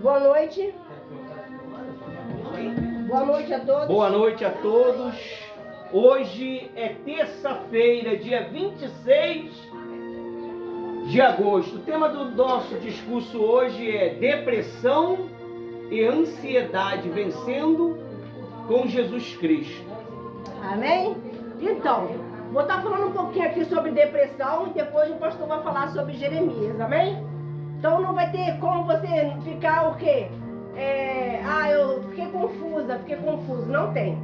Boa noite. Boa noite a todos. Boa noite a todos. Hoje é terça-feira, dia 26 de agosto. O tema do nosso discurso hoje é depressão e ansiedade vencendo com Jesus Cristo. Amém? Então, vou estar falando um pouquinho aqui sobre depressão e depois o pastor vai falar sobre Jeremias, amém? Então não vai ter como você ficar o quê? Eu fiquei confuso. Não tem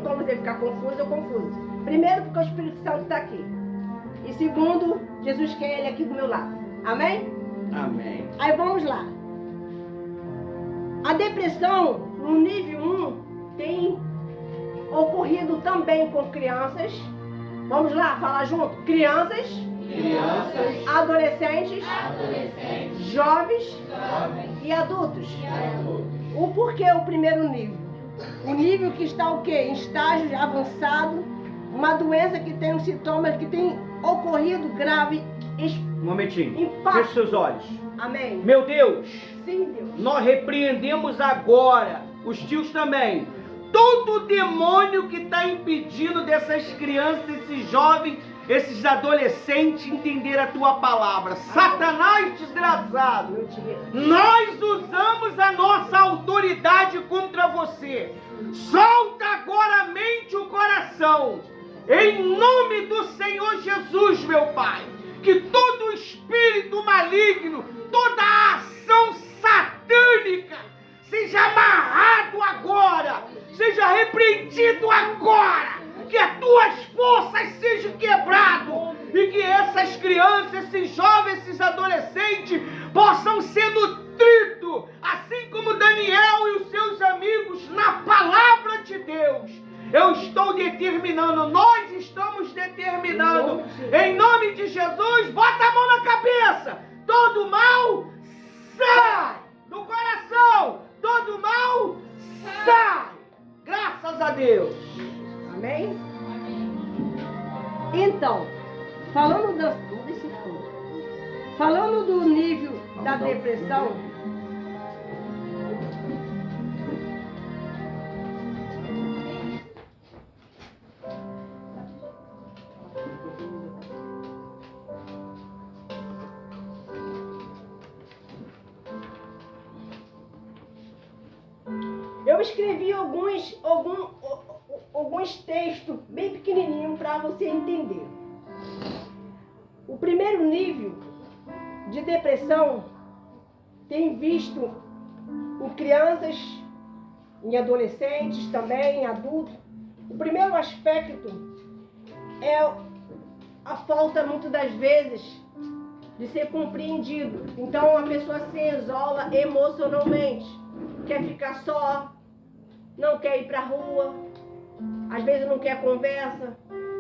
como você ficar confuso ou confuso. Primeiro, porque o Espírito Santo está aqui. E segundo, Jesus quer ele aqui do meu lado. Amém? Amém. Aí vamos lá. A depressão, no nível 1, tem ocorrido também com crianças. Vamos lá, falar junto. Crianças, adolescentes, jovens e adultos. O porquê o primeiro nível? O nível que está o quê? Em estágio avançado, uma doença que tem um sintoma que tem ocorrido grave. Um momentinho. Impacto. Feche seus olhos. Amém. Meu Deus, Sim, Deus. nós repreendemos agora, os tios também, todo demônio que está impedindo dessas crianças, esses jovens, esses adolescentes entender a tua palavra. Satanás desgraçado, nós usamos a nossa autoridade contra você. Solta agora a mente e o coração. Em nome do Senhor Jesus, meu Pai. Que todo espírito maligno, toda ação satânica seja amarrado agora, seja repreendido agora, que as tuas forças sejam quebradas e que essas crianças, esses jovens, esses adolescentes possam ser nutridos, assim como Daniel e os seus amigos, na palavra de Deus. Eu estou determinando, nós estamos determinando, em nome de Jesus, bota a mão na cabeça, todo mal sai do coração, todo mal sai, graças a Deus. Amém? Então, falando do nível da depressão, eu escrevi alguns textos bem pequenininhos para você entender. O primeiro nível de depressão tem visto em crianças, em adolescentes também, em adultos. O primeiro aspecto é a falta, muitas das vezes, de ser compreendido. Então a pessoa se isola emocionalmente, quer ficar só, não quer ir para a rua, às vezes não quer conversa.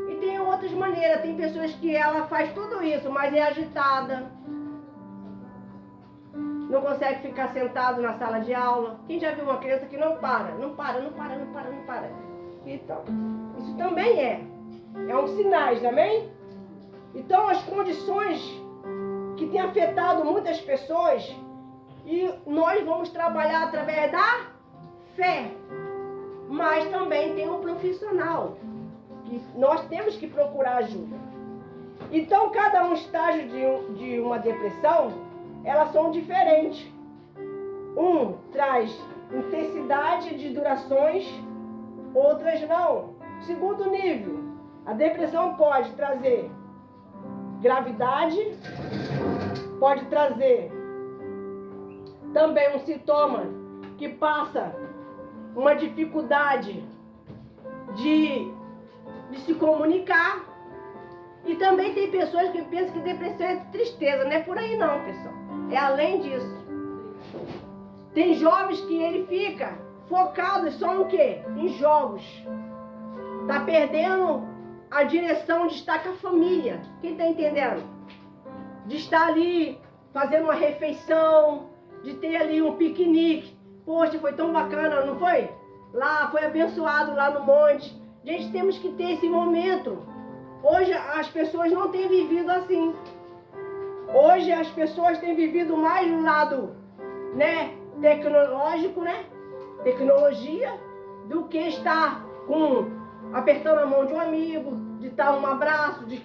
E tem outras maneiras, tem pessoas que ela faz tudo isso, mas é agitada, não consegue ficar sentado na sala de aula. Quem já viu uma criança que não para? Então, isso também é um sinais, amém? Então as condições que têm afetado muitas pessoas, e nós vamos trabalhar através da fé, mas também tem um profissional, que nós temos que procurar ajuda. Então cada um estágio de uma depressão, elas são diferentes. Um traz intensidade de durações, outras não. Segundo nível, a depressão pode trazer gravidade, pode trazer também um sintoma que passa uma dificuldade de se comunicar. E também tem pessoas que pensam que depressão é tristeza. Não é por aí não, pessoal. É além disso. Tem jovens que ele fica focado só no quê? Em jogos. Tá perdendo a direção de estar com a família. Quem tá entendendo? De estar ali fazendo uma refeição, de ter ali um piquenique. Poxa, foi tão bacana, não foi? Lá, foi abençoado lá no monte. Gente, temos que ter esse momento. Hoje as pessoas não têm vivido assim. Hoje as pessoas têm vivido mais no lado, né, tecnológico, né? Tecnologia, do que estar apertando a mão de um amigo, de dar um abraço, de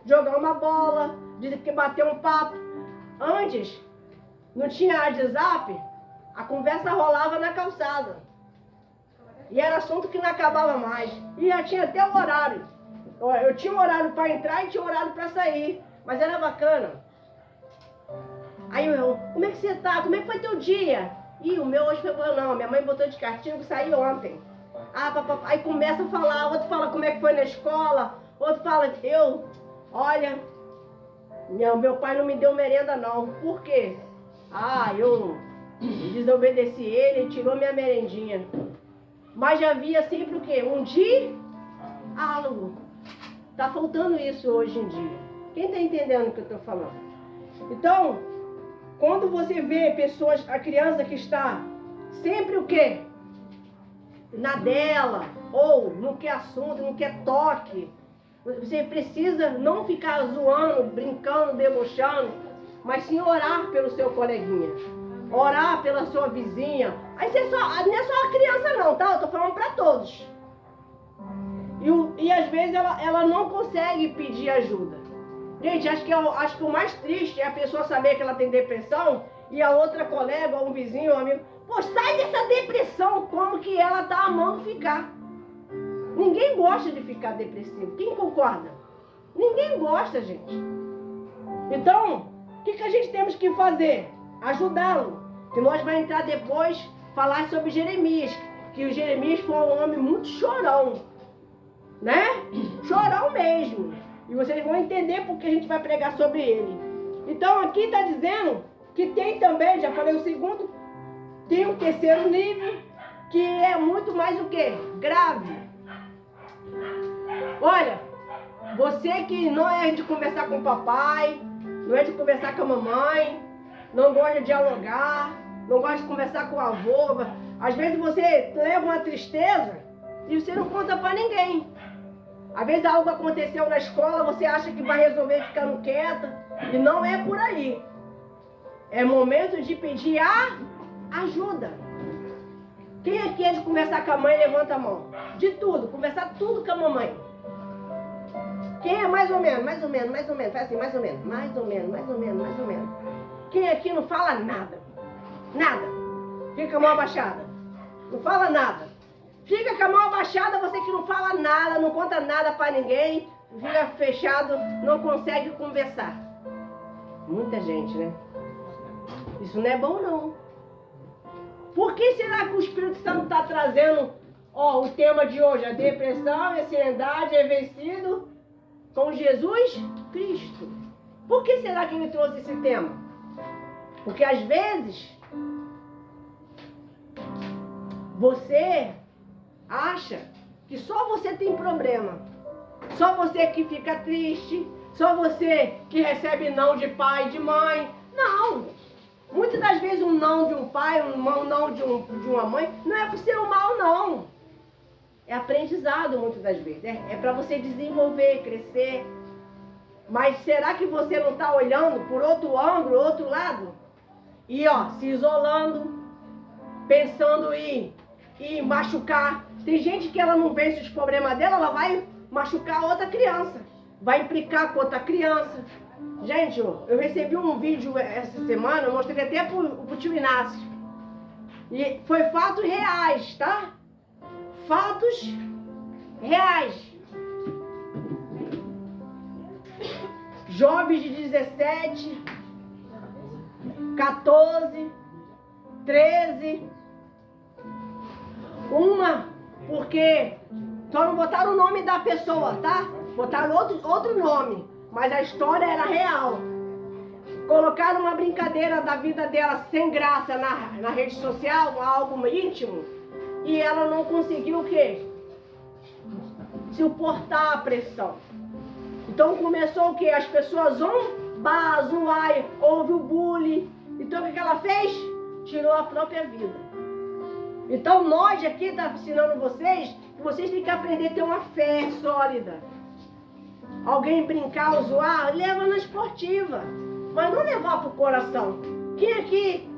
jogar uma bola, de bater um papo. Antes, não tinha WhatsApp, a conversa rolava na calçada. E era assunto que não acabava mais. E já tinha até o horário. Eu tinha um horário para entrar e tinha um horário para sair. Mas era bacana. Aí eu, como é que você tá? Como é que foi teu dia? Ih, o meu hoje foi bom não. Minha mãe botou de castigo, saí ontem. Aí começa a falar, outro fala como é que foi na escola, outro fala, olha, meu pai não me deu merenda não. Por quê? Eu desobedeci ele, tirou minha merendinha. Mas já havia sempre o quê? Um diálogo. Tá faltando isso hoje em dia. Quem tá entendendo o que eu tô falando? Então, quando você vê a criança que está sempre o quê? Na dela, ou não quer assunto, não quer toque. Você precisa não ficar zoando, brincando, debochando, mas sim orar pelo seu coleguinha. Orar pela sua vizinha. Aí não é só a criança não, tá? Eu tô falando para todos. E às vezes ela não consegue pedir ajuda. Gente, acho que o mais triste é a pessoa saber que ela tem depressão e a outra colega, ou um vizinho, ou um amigo, pô, sai dessa depressão, como que ela tá amando ficar. Ninguém gosta de ficar depressivo. Quem concorda? Ninguém gosta, gente. Então, o que a gente temos que fazer? Ajudá-lo. Que nós vamos entrar depois, falar sobre Jeremias. Que o Jeremias foi um homem muito chorão. Né? Chorão mesmo. E vocês vão entender porque a gente vai pregar sobre ele. Então, aqui está dizendo que tem também, já falei o segundo, tem um terceiro nível, que é muito mais o quê? Grave. Olha, você que não é de conversar com o papai, não é de conversar com a mamãe, não gosta de dialogar, não gosta de conversar com o avô, às vezes você leva uma tristeza e você não conta para ninguém. Às vezes algo aconteceu na escola, você acha que vai resolver ficando quieta, e não é por aí. É momento de pedir ajuda. Quem aqui é de conversar com a mãe, levanta a mão. De tudo, conversar tudo com a mamãe. Quem é mais ou menos, faz assim, mais ou menos. Quem aqui não fala nada? Nada. Fica com a mão abaixada. Não fala nada. Fica com a mão abaixada, você que não fala nada, não conta nada pra ninguém, fica fechado, não consegue conversar. Muita gente, né? Isso não é bom, não. Por que será que o Espírito Santo está trazendo, o tema de hoje, a depressão, a ansiedade é vencido com Jesus Cristo? Por que será que ele trouxe esse tema? Porque às vezes você acha que só você tem problema, só você que fica triste, só você que recebe não de pai e de mãe. Não! Muitas das vezes um não de um pai, um não de uma mãe, não é por ser um mal, não. É aprendizado muitas das vezes. É para você desenvolver, crescer. Mas será que você não está olhando por outro ângulo, outro lado? E se isolando, pensando em machucar. Tem gente que ela não vence os problemas dela, ela vai machucar outra criança. Vai implicar com outra criança. Gente, eu recebi um vídeo essa semana, eu mostrei até pro tio Inácio. E foi fatos reais, tá? Fatos reais. Jovens de 17, 14, 13. Porque só não botaram o nome da pessoa, tá? Botaram outro nome, mas a história era real. Colocaram uma brincadeira da vida dela sem graça na rede social, algo íntimo, e ela não conseguiu o quê? Suportar a pressão. Então começou o quê? As pessoas zoar, houve o bullying. Então o que ela fez? Tirou a própria vida. Então nós aqui estamos ensinando vocês que vocês têm que aprender a ter uma fé sólida. Alguém brincar ou zoar, leva na esportiva, mas não levar pro coração. Quem aqui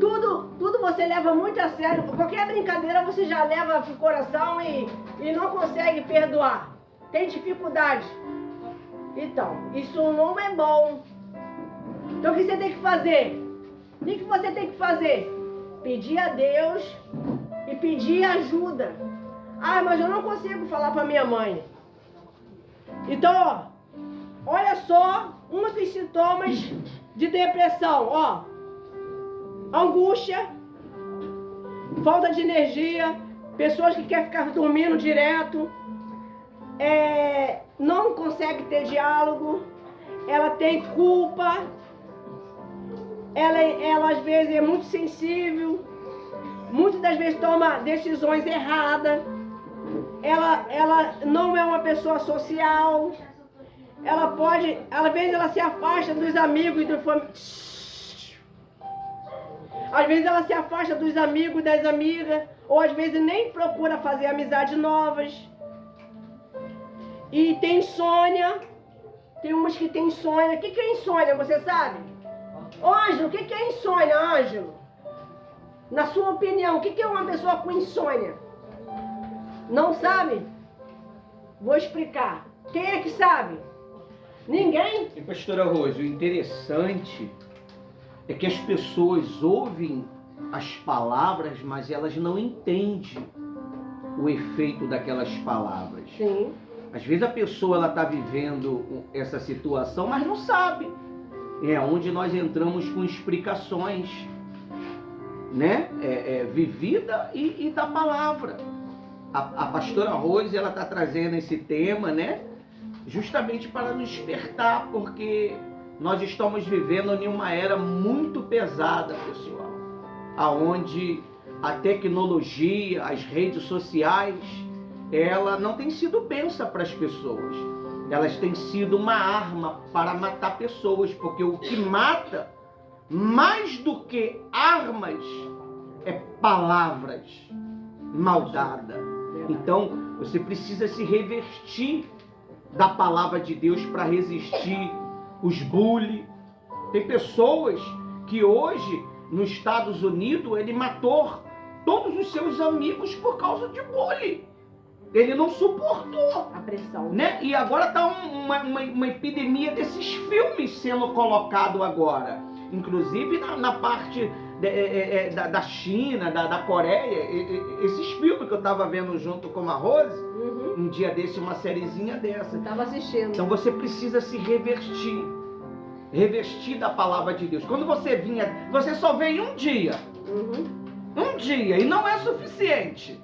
tudo você leva muito a sério. Qualquer brincadeira você já leva pro coração e não consegue perdoar. Tem dificuldade. Então, isso não é bom. Então o que você tem que fazer? O que você tem que fazer? Pedir a Deus e pedir ajuda. Ah, mas eu não consigo falar para minha mãe. Então, ó, olha só um dos sintomas de depressão, ó. Angústia, falta de energia, pessoas que querem ficar dormindo direto, não consegue ter diálogo, ela tem culpa, ela às vezes é muito sensível, muitas das vezes toma decisões erradas, ela não é uma pessoa social, ela pode, às vezes ela se afasta dos amigos e do familiares. Às vezes ela se afasta dos amigos e das amigas, ou às vezes nem procura fazer amizades novas. E tem insônia, tem umas que tem insônia. O que é insônia, você sabe? Ângelo, o que é insônia, Ângelo? Na sua opinião, o que é uma pessoa com insônia? Não sabe? Vou explicar. Quem é que sabe? Ninguém? E pastora Rose, o interessante é que as pessoas ouvem as palavras, mas elas não entendem o efeito daquelas palavras. Sim. Às vezes a pessoa está vivendo essa situação, mas não sabe. É onde nós entramos com explicações, né? Vivida e da palavra. A pastora Rose, ela está trazendo esse tema, né? Justamente para nos despertar, porque nós estamos vivendo em uma era muito pesada, pessoal, aonde a tecnologia, as redes sociais, ela não tem sido bênção para as pessoas. Elas têm sido uma arma para matar pessoas, porque o que mata, mais do que armas, é palavras maldadas. Então, você precisa se revestir da palavra de Deus para resistir os bullying. Tem pessoas que hoje, nos Estados Unidos, ele matou todos os seus amigos por causa de bullying. Ele não suportou A pressão, né? E agora está uma epidemia desses filmes sendo colocado agora. Inclusive na parte da China, da Coreia. Esses filmes que eu estava vendo junto com a Rose, um dia desse, uma sériezinha dessa. Estava assistindo. Então você precisa se revestir da palavra de Deus. Quando você vinha, você só veio um dia. Um dia, e não é suficiente.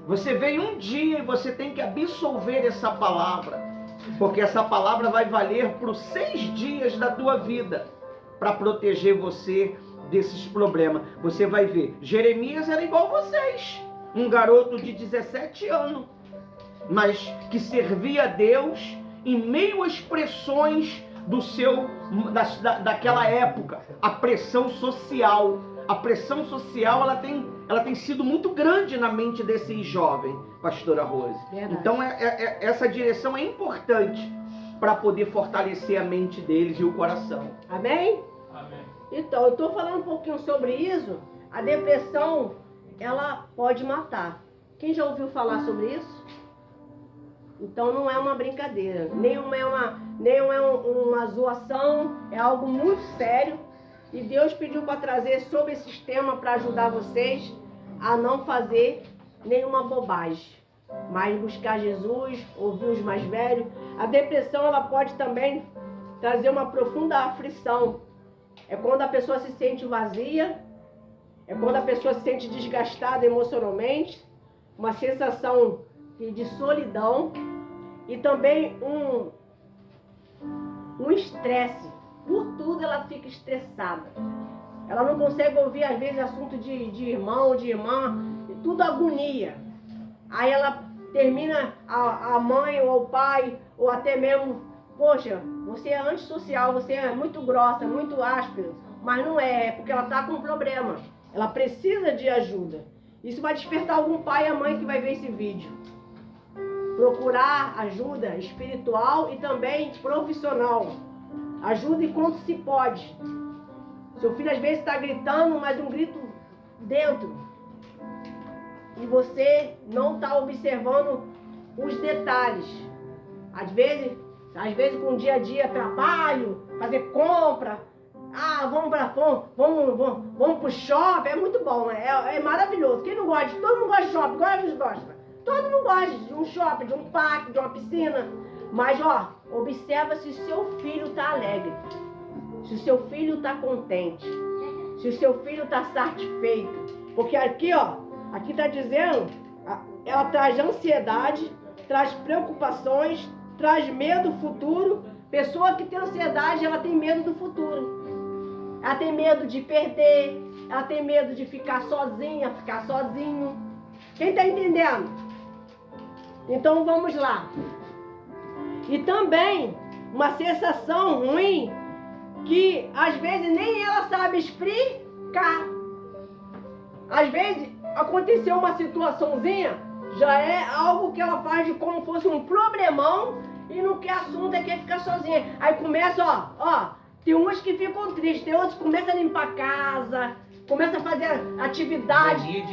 Você veio um dia e você tem que absolver essa palavra, porque essa palavra vai valer por 6 dias da tua vida, para proteger você desses problemas. Você vai ver, Jeremias era igual vocês, um garoto de 17 anos, mas que servia a Deus em meio às pressões daquela época, a pressão social. A pressão social, ela tem sido muito grande na mente desses jovens, pastora Rose. Verdade. Então, essa direção é importante para poder fortalecer a mente deles e o coração. Amém? Amém. Então, eu estou falando um pouquinho sobre isso. A depressão, ela pode matar. Quem já ouviu falar sobre isso? Então, não é uma brincadeira. Nem é uma zoação. É algo muito sério. E Deus pediu para trazer sobre esse tema para ajudar vocês a não fazer nenhuma bobagem, mas buscar Jesus, ouvir os mais velhos. A depressão, ela pode também trazer uma profunda aflição. É quando a pessoa se sente vazia, é quando a pessoa se sente desgastada emocionalmente, uma sensação de solidão e também um estresse. Por tudo ela fica estressada. Ela não consegue ouvir, às vezes, assunto de irmão, de irmã, tudo agonia. Aí ela termina, a mãe ou o pai, ou até mesmo, poxa, você é antissocial, você é muito grossa, muito áspera. Mas não é porque ela está com um problema. Ela precisa de ajuda. Isso vai despertar algum pai e a mãe que vai ver esse vídeo. Procurar ajuda espiritual e também profissional. Ajude quanto se pode. Seu filho às vezes está gritando, mas um grito dentro. E você não está observando os detalhes. Às vezes com o dia a dia, trabalho, fazer compra. Vamos pro shopping, é muito bom, é maravilhoso. Quem não gosta? Todo mundo gosta de shopping, gosta. Todo mundo gosta de um shopping, de um parque, de uma piscina. Mas, observa se o seu filho está alegre. Se o seu filho está contente. Se o seu filho está satisfeito. Porque aqui está dizendo, ela traz ansiedade, traz preocupações, traz medo do futuro. Pessoa que tem ansiedade, ela tem medo do futuro. Ela tem medo de perder, ela tem medo de ficar sozinha, ficar sozinho. Quem está entendendo? Então vamos lá. E também uma sensação ruim que às vezes nem ela sabe explicar. Às vezes aconteceu uma situaçãozinha, já é algo que ela faz de como fosse um problemão e não quer assunto, quer ficar sozinha. Aí começa, tem uns que ficam tristes, tem outros que começam a limpar a casa, começam a fazer atividade,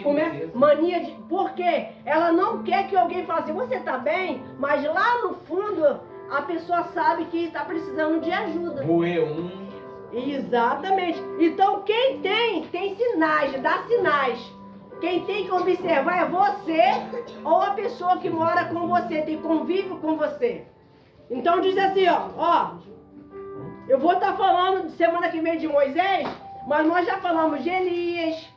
mania de... Porque ela não quer que alguém fale assim, você tá bem? Mas lá no fundo, a pessoa sabe que está precisando de ajuda. Exatamente. Então quem tem sinais, dá sinais. Quem tem que observar é você ou a pessoa que mora com você, tem convívio com você. Então diz assim, eu vou estar falando semana que vem de Moisés, mas nós já falamos de Elias,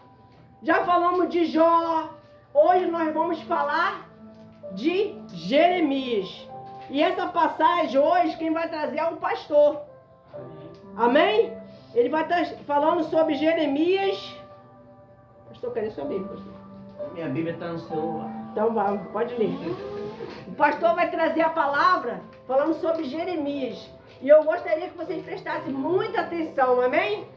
já falamos de Jó. Hoje nós vamos falar de Jeremias. E essa passagem hoje, quem vai trazer é um pastor. Amém? Ele vai estar falando sobre Jeremias. Pastor, cadê sua Bíblia, pastor? Minha Bíblia está no celular. Então vai, pode ler. O pastor vai trazer a palavra falando sobre Jeremias. E eu gostaria que vocês prestassem muita atenção, amém?